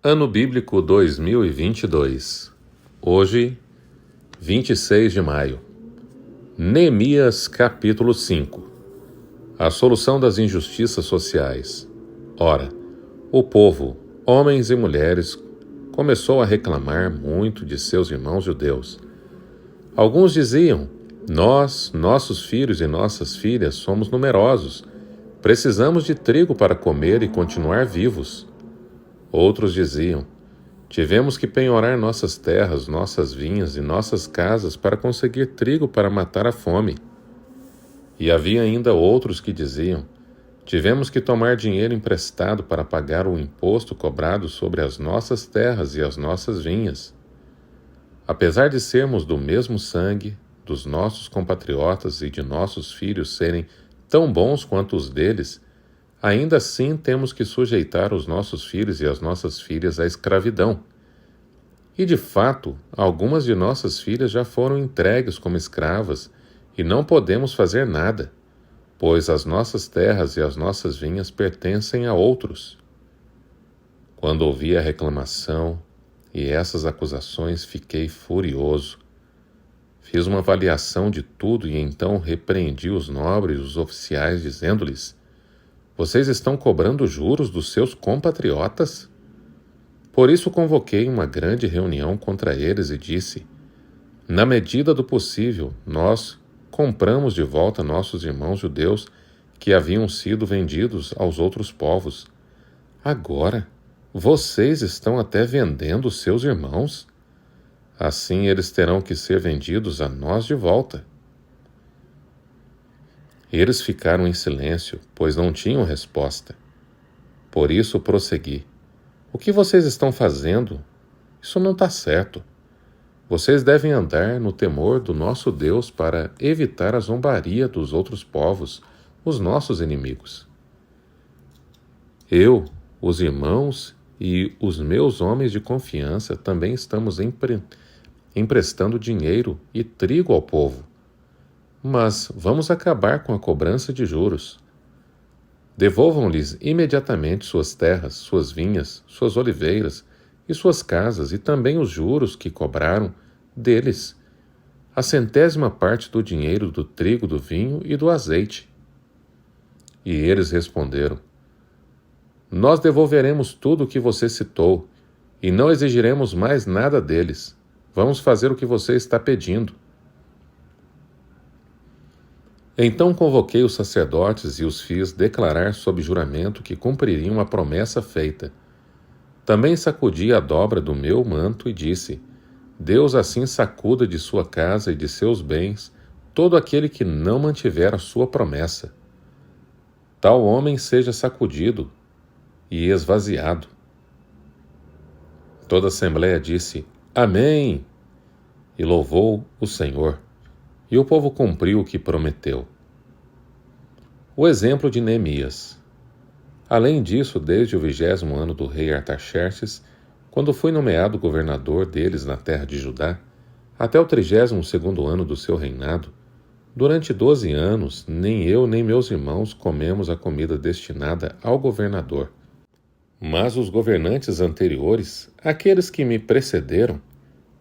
Ano Bíblico 2022. Hoje, 26 de maio. Neemias capítulo 5. A solução das injustiças sociais. Ora, o povo, homens e mulheres, começou a reclamar muito de seus irmãos judeus. Alguns diziam: Nós, nossos filhos e nossas filhas, somos numerosos. Precisamos de trigo para comer e continuar vivos. Outros diziam: Tivemos que penhorar nossas terras, nossas vinhas e nossas casas para conseguir trigo para matar a fome. E havia ainda outros que diziam: Tivemos que tomar dinheiro emprestado para pagar o imposto cobrado sobre as nossas terras e as nossas vinhas. Apesar de sermos do mesmo sangue, dos nossos compatriotas e de nossos filhos serem tão bons quanto os deles, ainda assim temos que sujeitar os nossos filhos e as nossas filhas à escravidão. E de fato, algumas de nossas filhas já foram entregues como escravas e não podemos fazer nada, pois as nossas terras e as nossas vinhas pertencem a outros. Quando ouvi a reclamação e essas acusações, fiquei furioso. Fiz uma avaliação de tudo e então repreendi os nobres e os oficiais, dizendo-lhes: Vocês estão cobrando juros dos seus compatriotas? Por isso convoquei uma grande reunião contra eles e disse: Na medida do possível, nós compramos de volta nossos irmãos judeus que haviam sido vendidos aos outros povos. Agora, vocês estão até vendendo os seus irmãos? Assim eles terão que ser vendidos a nós de volta. Eles ficaram em silêncio, pois não tinham resposta. Por isso prossegui: O que vocês estão fazendo? Isso não está certo. Vocês devem andar no temor do nosso Deus para evitar a zombaria dos outros povos, os nossos inimigos. Eu, os irmãos e os meus homens de confiança também estamos emprestando dinheiro e trigo ao povo. Mas vamos acabar com a cobrança de juros. Devolvam-lhes imediatamente suas terras, suas vinhas, suas oliveiras e suas casas, e também os juros que cobraram deles, a 100ª parte do dinheiro do trigo, do vinho e do azeite. E eles responderam: Nós devolveremos tudo o que você citou, e não exigiremos mais nada deles. Vamos fazer o que você está pedindo. Então convoquei os sacerdotes e os fiz declarar sob juramento que cumpririam a promessa feita. Também sacudi a dobra do meu manto e disse: Deus assim sacuda de sua casa e de seus bens todo aquele que não mantiver a sua promessa. Tal homem seja sacudido e esvaziado. Toda a assembleia disse: Amém! E louvou o Senhor. E o povo cumpriu o que prometeu. O exemplo de Neemias. Além disso, desde o 20º ano do rei Artaxerxes, quando fui nomeado governador deles na terra de Judá, até o 32º ano do seu reinado, durante 12 anos, nem eu nem meus irmãos comemos a comida destinada ao governador. Mas os governantes anteriores, aqueles que me precederam,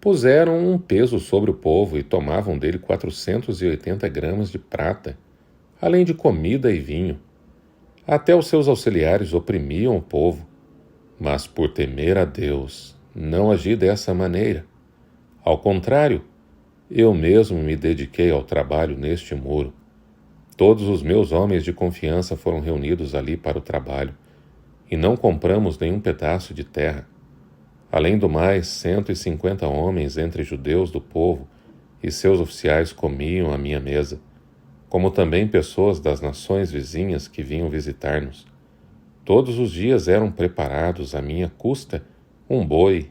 puseram um peso sobre o povo e tomavam dele 480 gramas de prata, além de comida e vinho. Até os seus auxiliares oprimiam o povo, mas por temer a Deus, não agi dessa maneira. Ao contrário, eu mesmo me dediquei ao trabalho neste muro. Todos os meus homens de confiança foram reunidos ali para o trabalho, e não compramos nenhum pedaço de terra. Além do mais, 150 homens entre judeus do povo e seus oficiais comiam à minha mesa, como também pessoas das nações vizinhas que vinham visitar-nos. Todos os dias eram preparados à minha custa um boi,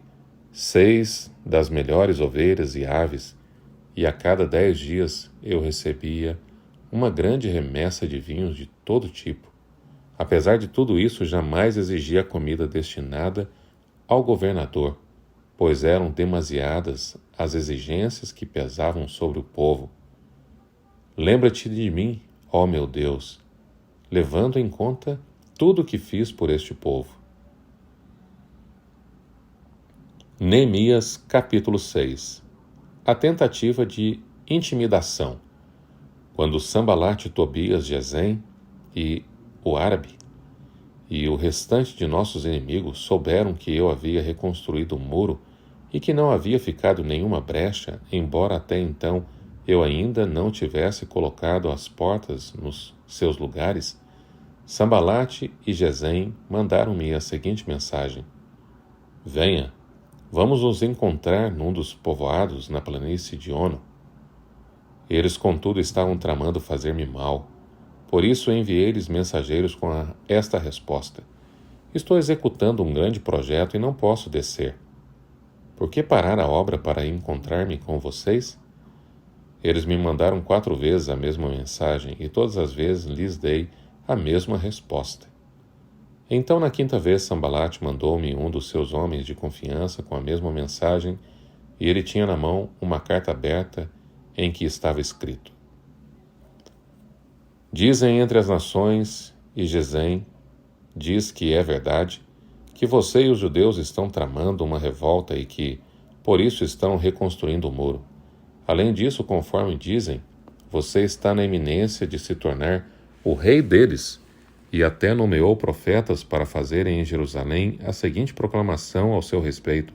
6 das melhores ovelhas e aves, e a cada 10 dias eu recebia uma grande remessa de vinhos de todo tipo. Apesar de tudo isso, jamais exigia comida destinada ao governador, pois eram demasiadas as exigências que pesavam sobre o povo. Lembra-te de mim, ó meu Deus, levando em conta tudo o que fiz por este povo. Neemias capítulo 6. A tentativa de intimidação. Quando Sambalate, Tobias, Gesem e o árabe e o restante de nossos inimigos souberam que eu havia reconstruído o muro e que não havia ficado nenhuma brecha, embora até então eu ainda não tivesse colocado as portas nos seus lugares, Sambalate e Gesem mandaram-me a seguinte mensagem: Venha, vamos nos encontrar num dos povoados na planície de Ono. Eles, contudo, estavam tramando fazer-me mal. Por isso enviei-lhes mensageiros com esta resposta: Estou executando um grande projeto e não posso descer. Por que parar a obra para encontrar-me com vocês? Eles me mandaram 4 vezes a mesma mensagem e todas as vezes lhes dei a mesma resposta. Então, na 5ª vez, Sambalate mandou-me um dos seus homens de confiança com a mesma mensagem, e ele tinha na mão uma carta aberta em que estava escrito: Dizem entre as nações, e Gesem diz que é verdade, que você e os judeus estão tramando uma revolta e que, por isso, estão reconstruindo o muro. Além disso, conforme dizem, você está na iminência de se tornar o rei deles, e até nomeou profetas para fazerem em Jerusalém a seguinte proclamação ao seu respeito: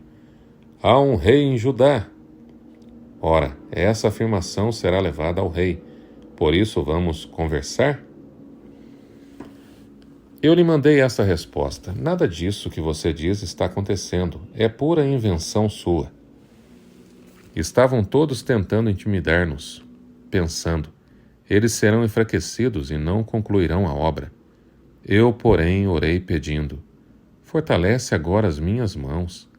Há um rei em Judá. Ora, essa afirmação será levada ao rei. Por isso vamos conversar? Eu lhe mandei essa resposta: Nada disso que você diz está acontecendo. É pura invenção sua. Estavam todos tentando intimidar-nos, pensando: eles serão enfraquecidos e não concluirão a obra. Eu, porém, orei pedindo: Fortalece agora as minhas mãos.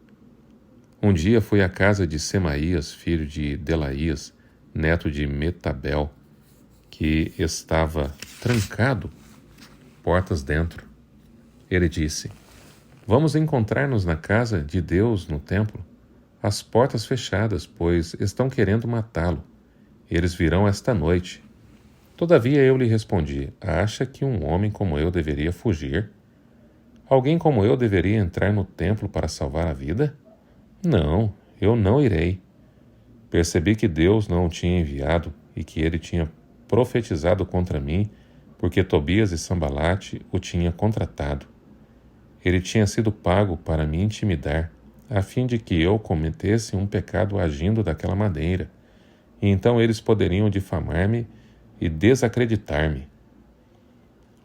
Um dia fui à casa de Semaías, filho de Delaías, neto de Metabel, que estava trancado, portas dentro. Ele disse: Vamos encontrar-nos na casa de Deus no templo, as portas fechadas, pois estão querendo matá-lo. Eles virão esta noite. Todavia eu lhe respondi: Acha que um homem como eu deveria fugir? Alguém como eu deveria entrar no templo para salvar a vida? Não, eu não irei. Percebi que Deus não o tinha enviado e que ele tinha profetizado contra mim, porque Tobias e Sambalate o tinham contratado. Ele tinha sido pago para me intimidar, a fim de que eu cometesse um pecado agindo daquela maneira, e então eles poderiam difamar-me e desacreditar-me.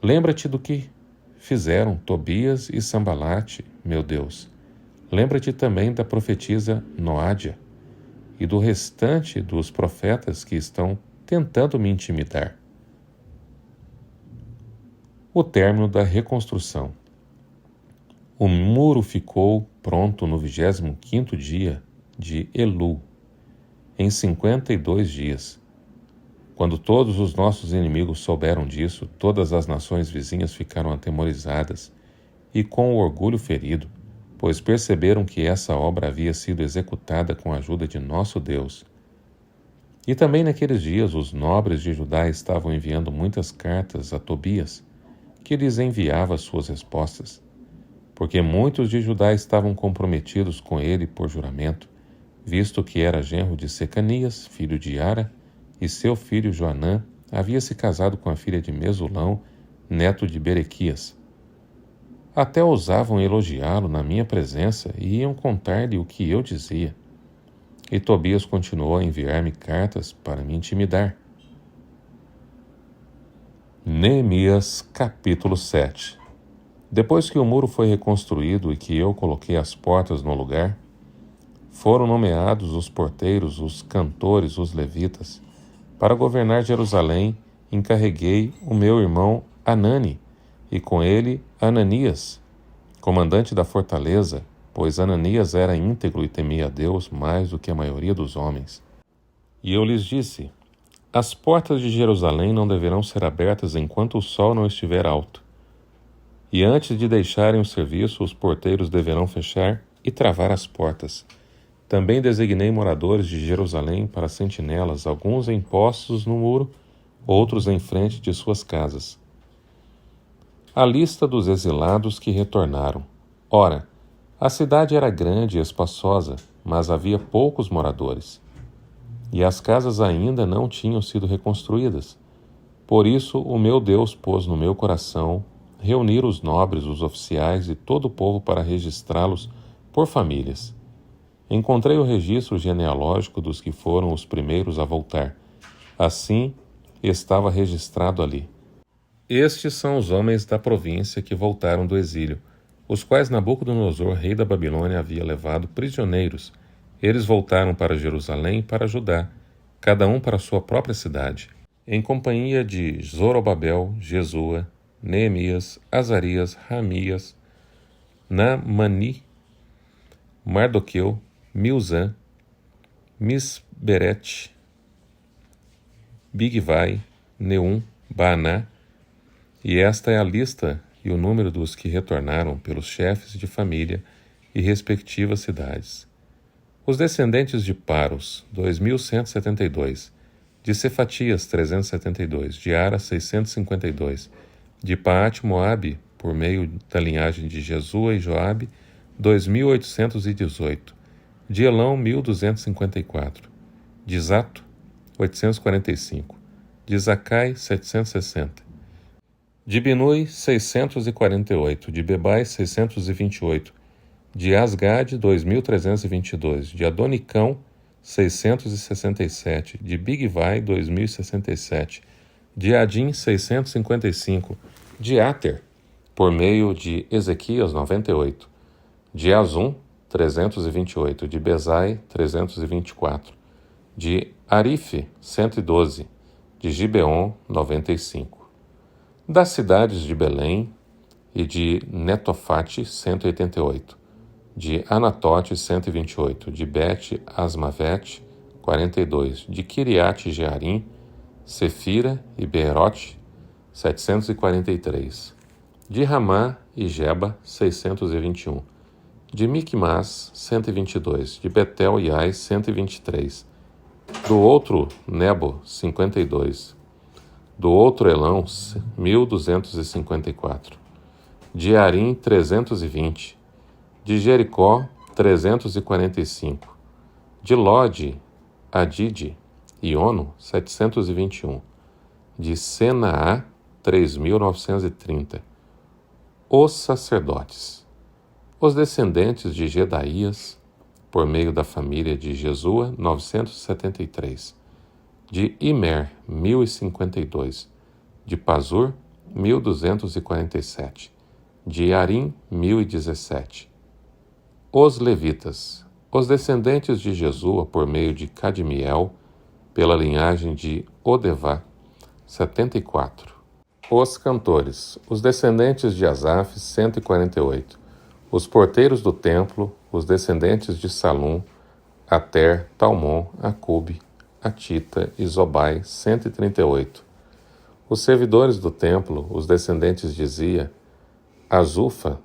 Lembra-te do que fizeram Tobias e Sambalate, meu Deus. Lembra-te também da profetisa Noádia e do restante dos profetas que estão tentando me intimidar. O término da reconstrução. O muro ficou pronto no 25º dia de Elul, em 52 dias. Quando todos os nossos inimigos souberam disso, todas as nações vizinhas ficaram atemorizadas e com o orgulho ferido, pois perceberam que essa obra havia sido executada com a ajuda de nosso Deus. E também naqueles dias os nobres de Judá estavam enviando muitas cartas a Tobias, que lhes enviava suas respostas, porque muitos de Judá estavam comprometidos com ele por juramento, visto que era genro de Secanias, filho de Ara, e seu filho Joanã havia se casado com a filha de Mesulão, neto de Berequias. Até ousavam elogiá-lo na minha presença e iam contar-lhe o que eu dizia. E Tobias continuou a enviar-me cartas para me intimidar. Neemias capítulo 7. Depois que o muro foi reconstruído e que eu coloquei as portas no lugar, foram nomeados os porteiros, os cantores, os levitas. Para governar Jerusalém, encarreguei o meu irmão Anani, e com ele Ananias, comandante da fortaleza, pois Ananias era íntegro e temia a Deus mais do que a maioria dos homens. E eu lhes disse: As portas de Jerusalém não deverão ser abertas enquanto o sol não estiver alto. E antes de deixarem o serviço, os porteiros deverão fechar e travar as portas. Também designei moradores de Jerusalém para sentinelas, alguns em postos no muro, outros em frente de suas casas. A lista dos exilados que retornaram. Ora, A cidade era grande e espaçosa, mas havia poucos moradores, e as casas ainda não tinham sido reconstruídas. Por isso o meu Deus pôs no meu coração reunir os nobres, os oficiais e todo o povo para registrá-los por famílias. Encontrei o registro genealógico dos que foram os primeiros a voltar. Assim, estava registrado ali: estes são os homens da província que voltaram do exílio, os quais Nabucodonosor, rei da Babilônia, havia levado prisioneiros. Eles voltaram para Jerusalém e para Judá, cada um para sua própria cidade, em companhia de Zorobabel, Jesua, Neemias, Azarias, Ramias, Naamani, Mardoqueu, Milzã, Misberete, Bigvai, Neum, Baaná. E esta é a lista e o número dos que retornaram pelos chefes de família e respectivas cidades. Os descendentes de Paros, 2.172, de Cefatias, 372, de Ara, 652, de Paate-Moabe, por meio da linhagem de Jesua e Joabe, 2.818, de Elão, 1.254, de Zato, 845, de Zacai, 760, de Binui, 648, de Bebai, 628, de Asgade, 2.322, de Adonicão, 667, de Bigvai, 2.067, de Adim, 655, de Ater, por meio de Ezequias, 98, de Azum, 328, de Bezai, 324, de Arife, 112, de Gibeon, 95. Das cidades de Belém e de Netofate, 188, de Anatote, 128, de Bet-Asmavete, 42, de Kiriate Jearim, Sefira e Beerote, 743, de Ramá e Geba, 621, de Micmas, 122, de Betel e Ai, 123, do outro Nebo, 52, do outro Elão, 1.254, de Arim, 320, de Jericó, 345, de Lode, Adide e Ono, 721, de Senaá, 3.930, os sacerdotes, os descendentes de Gedaías, por meio da família de Jesua, 973, de Imer, 1.052, de Pazur, 1.247, de Arim, 1.017. Os levitas, os descendentes de Jesua, por meio de Cadmiel, pela linhagem de Odevá, 74. Os cantores, os descendentes de Asaf, 148. Os porteiros do templo, os descendentes de Salum, Ater, Talmon, Acube, Atita e Zobai, 138. Os servidores do templo, os descendentes de Zia, Azufa,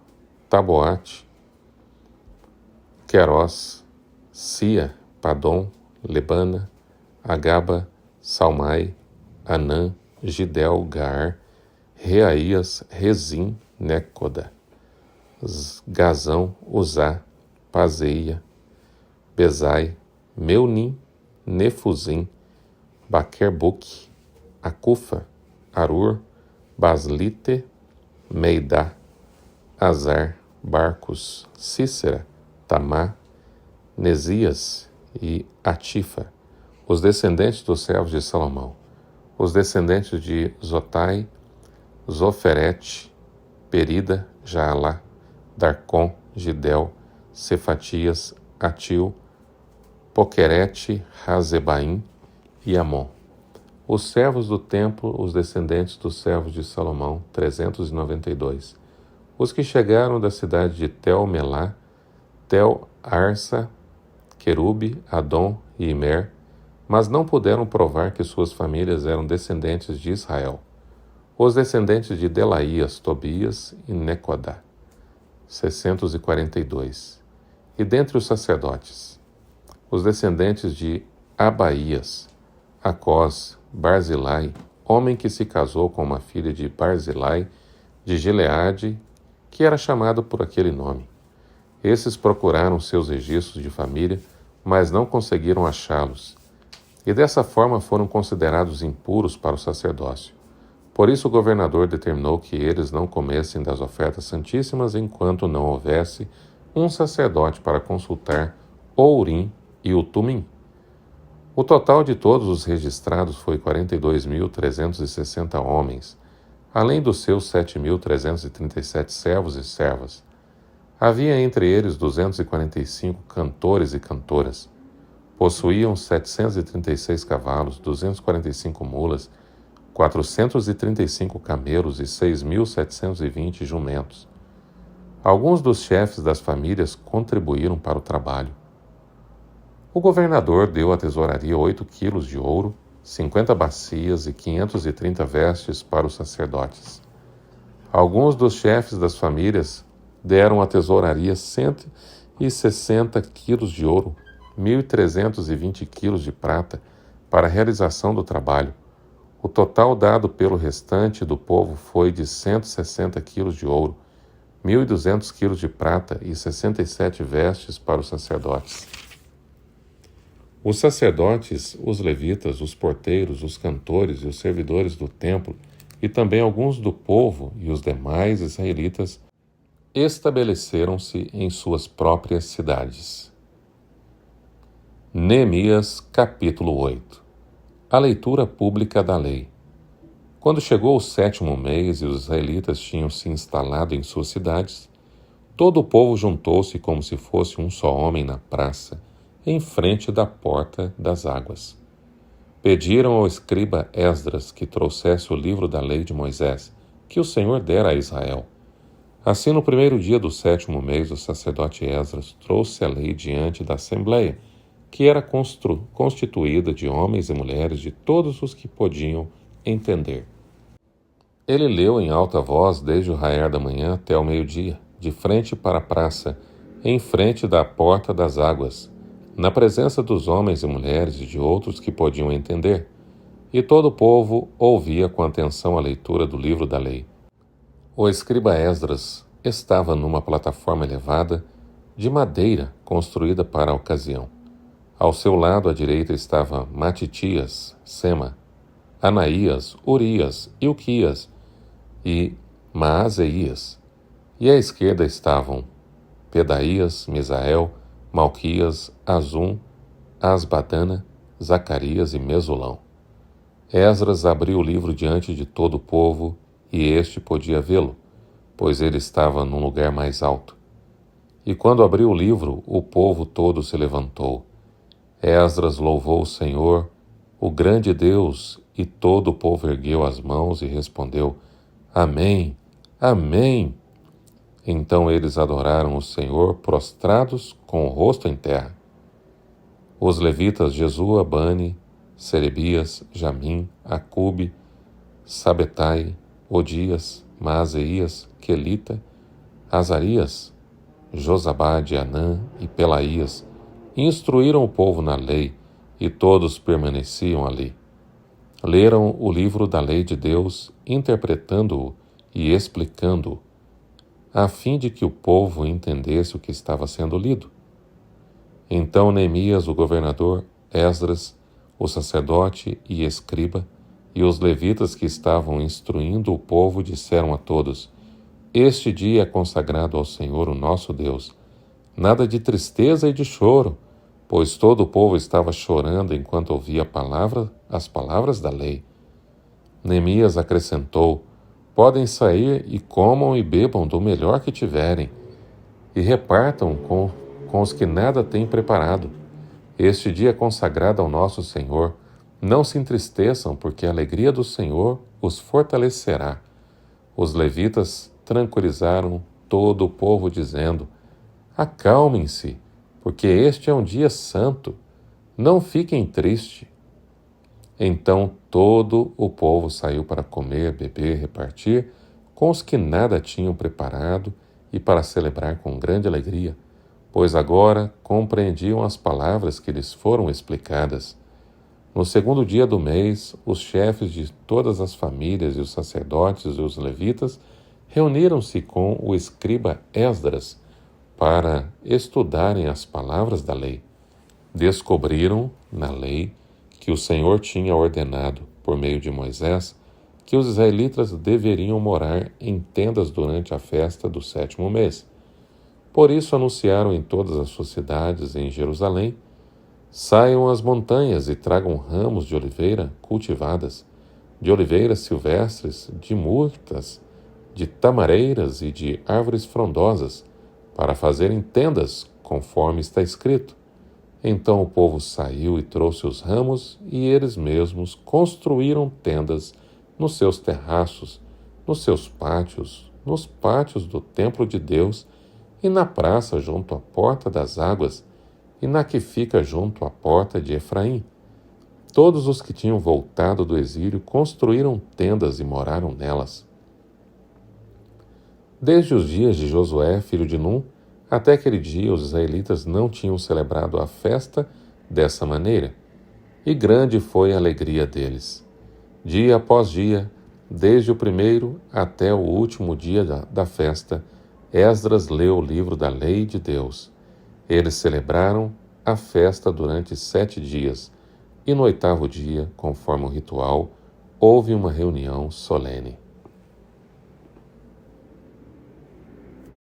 Taboate, Querós, Sia, Padom, Lebana, Agaba, Salmai, Anã, Gidel, Gar, Reaías, Rezim, Nécoda, Gazão, Uzá, Pazeia, Bezai, Meunim, Nefuzim, Baquerbuque, Acufa, Arur, Baslite, Meidá, Azar, Barcos, Cícera, Tamá, Nesias e Atifa, os descendentes dos servos de Salomão, os descendentes de Zotai, Zoferete, Perida, Jaalá, Darcon, Gidel, Cefatias, Atil, Poquerete, Razebaim e Amon. Os servos do templo, os descendentes dos servos de Salomão, 392. Os que chegaram da cidade de Tel-Melá, Tel-Arsa, Querube, Adom e Imer, mas não puderam provar que suas famílias eram descendentes de Israel. Os descendentes de Delaías, Tobias e Necodá, 642. E dentre os sacerdotes, os descendentes de Abaías, Acós, Barzilai, homem que se casou com uma filha de Barzilai, de Gileade, que era chamado por aquele nome. Esses procuraram seus registros de família, mas não conseguiram achá-los, e dessa forma foram considerados impuros para o sacerdócio. Por isso o governador determinou que eles não comessem das ofertas santíssimas enquanto não houvesse um sacerdote para consultar o Urim e o Tumim. O total de todos os registrados foi 42.360 homens, além dos seus 7.337 servos e servas. Havia entre eles 245 cantores e cantoras. Possuíam 736 cavalos, 245 mulas, 435 camelos e 6.720 jumentos. Alguns dos chefes das famílias contribuíram para o trabalho. O governador deu à tesouraria 8 quilos de ouro, 50 bacias e 530 vestes para os sacerdotes. Alguns dos chefes das famílias deram à tesouraria 160 quilos de ouro, 1.320 quilos de prata para a realização do trabalho. O total dado pelo restante do povo foi de 160 quilos de ouro, 1.200 quilos de prata e 67 vestes para os sacerdotes. Os sacerdotes, os levitas, os porteiros, os cantores e os servidores do templo, e também alguns do povo e os demais israelitas, estabeleceram-se em suas próprias cidades. Neemias, capítulo 8. A leitura pública da lei. Quando chegou o 7º mês e os israelitas tinham se instalado em suas cidades, todo o povo juntou-se como se fosse um só homem na praça, em frente da porta das águas. Pediram ao escriba Esdras que trouxesse o livro da lei de Moisés, que o Senhor dera a Israel. Assim, no primeiro dia do 7º mês, o sacerdote Esdras trouxe a lei diante da assembleia, que era constituída de homens e mulheres de todos os que podiam entender. Ele leu em alta voz desde o raiar da manhã até o meio-dia, de frente para a praça, em frente da porta das águas, na presença dos homens e mulheres e de outros que podiam entender, e todo o povo ouvia com atenção a leitura do livro da lei. O escriba Esdras estava numa plataforma elevada de madeira construída para a ocasião. Ao seu lado à direita estava Matitias, Sema, Anaías, Urias, Ilquias e Maazeias, e à esquerda estavam Pedaías, Misael, Malquias, Azum, Asbadana, Zacarias e Mesulão. Esdras abriu o livro diante de todo o povo, e este podia vê-lo, pois ele estava num lugar mais alto. E quando abriu o livro, o povo todo se levantou. Esdras louvou o Senhor, o grande Deus, e todo o povo ergueu as mãos e respondeu: Amém, Amém. Então eles adoraram o Senhor prostrados com o rosto em terra. Os levitas Jesua, Bani, Serebias, Jamim, Acube, Sabetai, Odias, Maazeias, Quelita, Azarias, Josabade, Anã e Pelaías instruíram o povo na lei, e todos permaneciam ali. Leram o livro da lei de Deus, interpretando-o e explicando-o, a fim de que o povo entendesse o que estava sendo lido. Então Neemias, o governador, Esdras, o sacerdote e escriba, e os levitas que estavam instruindo o povo disseram a todos: Este dia é consagrado ao Senhor, o nosso Deus. Nada de tristeza e de choro, pois todo o povo estava chorando enquanto ouvia as palavras da lei. Neemias acrescentou: Podem sair e comam e bebam do melhor que tiverem, e repartam com os que nada têm preparado. Este dia é consagrado ao nosso Senhor. Não se entristeçam, porque a alegria do Senhor os fortalecerá. Os levitas tranquilizaram todo o povo, dizendo: Acalmem-se, porque este é um dia santo. Não fiquem tristes. Então todo o povo saiu para comer, beber, repartir com os que nada tinham preparado e para celebrar com grande alegria, pois agora compreendiam as palavras que lhes foram explicadas. No segundo dia do mês, os chefes de todas as famílias e os sacerdotes e os levitas reuniram-se com o escriba Esdras, para estudarem as palavras da lei. Descobriram na lei que o Senhor tinha ordenado, por meio de Moisés, que os israelitas deveriam morar em tendas durante a festa do 7º mês. Por isso anunciaram em todas as suas cidades em Jerusalém: saiam às montanhas e tragam ramos de oliveira cultivadas, de oliveiras silvestres, de murtas, de tamareiras e de árvores frondosas, para fazerem tendas, conforme está escrito. Então o povo saiu e trouxe os ramos, e eles mesmos construíram tendas nos seus terraços, nos seus pátios, nos pátios do templo de Deus, e na praça junto à porta das águas, e na que fica junto à porta de Efraim. Todos os que tinham voltado do exílio construíram tendas e moraram nelas. Desde os dias de Josué, filho de Num, até aquele dia os israelitas não tinham celebrado a festa dessa maneira, e grande foi a alegria deles. Dia após dia, desde o primeiro até o último dia da festa, Esdras leu o livro da lei de Deus. Eles celebraram a festa durante 7 dias, e no 8º dia, conforme o ritual, houve uma reunião solene.